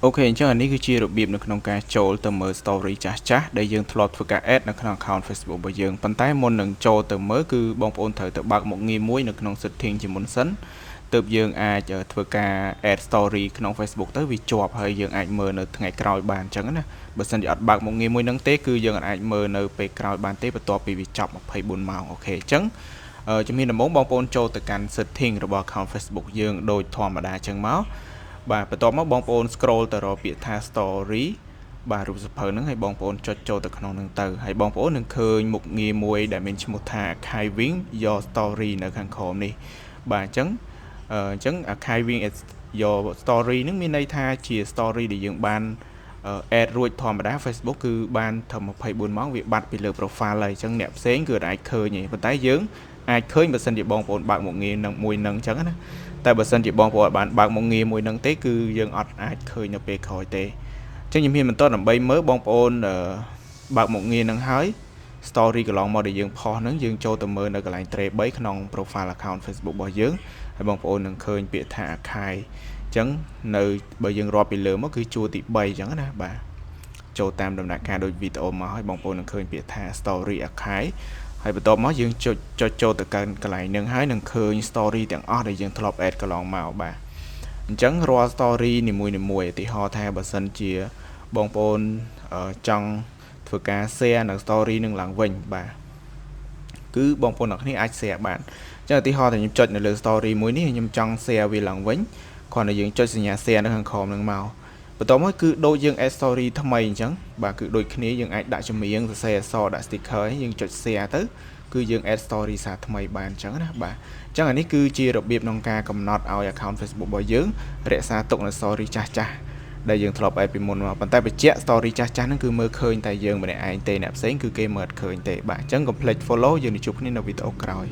Ok អញ្ចឹងអានេះគឺជារបៀបនៅក្នុងការចូលទៅមើល story ចាស់ៗដែលយើងធ្លាប់ធ្វើការ add នៅក្នុង account Facebook របស់យើងប៉ុន្តែមុននឹងចូលទៅមើលគឺបងប្អូនត្រូវទៅបើកមុខងារមួយនៅក្នុង setting ជាមុនសិនទើបយើងអាចធ្វើការ add story ក្នុង Facebook ទៅវាជាប់ហើយយើងអាចមើលនៅថ្ងៃក្រោយបានអញ្ចឹងណាបើសិនជាអត់បើកមុខងារមួយហ្នឹងទេគឺយើងអាចមើលនៅពេលក្រោយបានទេបន្ទាប់ពីវាចប់24ម៉ោងអូខេអញ្ចឹងជំហានដំបូងបងប្អូនចូលទៅកាន់ setting របស់ account Facebook យើងដូចធម្មតាអញ្ចឹងមកបាទបន្ទាប់មកបងប្អូន scroll ទៅរកពាក្យថា story បាទរូបសៀវភៅហ្នឹងហើយបងប្អូនចុចចូលទៅក្នុងហ្នឹងទៅហើយបងប្អូននឹងឃើញមុខងារមួយដែលមានឈ្មោះថា archiving your story នៅខាងក្រោមនេះបាទអញ្ចឹង archiving your story ហ្នឹងមានន័យថាជា story ដែលយើងបានadd រួចធម្មតា Facebook គឺបានត្រឹម24ម៉ោងវាបាត់ពីលើ profile ហើយអញ្ចឹងអ្នកផ្សេងគឺអាចឃើញទេប៉ុន្តែយើងអាចឃើញបើសិនជាបងប្អូនបើកមុខងារនឹងមួយនឹងអញ្ចឹងណាតែបើសិនជាបងប្អូនបានបើកមុខងារមួយនឹងទេគឺយើងអត់អាចឃើញនៅពេលក្រោយទេអញ្ចឹងជំហានបន្តដើម្បីមើលបងប្អូនបើកមុខងារនឹងហើយ story កន្លងមកដែលយើងផុសហ្នឹងយើងចូលទៅមើលនៅកន្លែង tray 3ក្នុង profile account Facebook របស់យើងហើយបងប្អូននឹងឃើញពាក្យថា archive អញ្ចឹងនៅបើយើងរាប់ពីលើមកគឺជួរទី3អញ្ចឹងណាបាទចូលតាមដំណាក់កាលដូចវីដេអូមកហើយបងប្អូននឹងឃើញពាក្យថា story archive ហើយបន្ទាប់មកយើងចុចចូលទៅកាន់កន្លែងហ្នឹងហើយនឹងឃើញ story ទាំងអស់ដែលយើងធ្លាប់ add កន្លងមកបាទអញ្ចឹងរាល់ story នីមួយៗឧទាហរណ៍ថាបើសិនជាបងប្អូនចង់ធ្វើការ share នៅ story នឹងឡើងវិញបាទគឺបងប្អូនអ្នកគ្នាអាច share បានអញ្ចឹងឧទាហរណ៍ថាខ្ញុំចុចនៅលើ story មួយនេះខ្ញុំចង់ share វាឡើងវិញគ្រាន់តែយើងចុចសញ្ញា share នៅខាងក្រោមហ្នឹងមកបន្ទាប់មកគឺដូចយើង add story ថ្មីអញ្ចឹងបាទគឺដូចគ្នាយើងអាចដាក់ចម្រៀងសរសេរអក្សរដាក់ sticker ហើយយើងចុច share ទៅគឺយើង add story សារថ្មីបានអញ្ចឹងណាបាទអញ្ចឹងអានេះគឺជារបៀបក្នុងការកំណត់ឲ្យ account Facebook របស់យើងរក្សាទុកនៅ story ចាស់ៗដែលយើងធ្លាប់ add ពីមុនមកប៉ុន្តែបញ្ជាក់ story ចាស់ៗហ្នឹងគឺមើលឃើញតែយើងម្នាក់ឯងទេអ្នកផ្សេងគឺគេមើលអត់ឃើញទេបាទអញ្ចឹងកុំភ្លេច follow យើងនឹងជួបគ្នានៅវីដេអូក្រោយ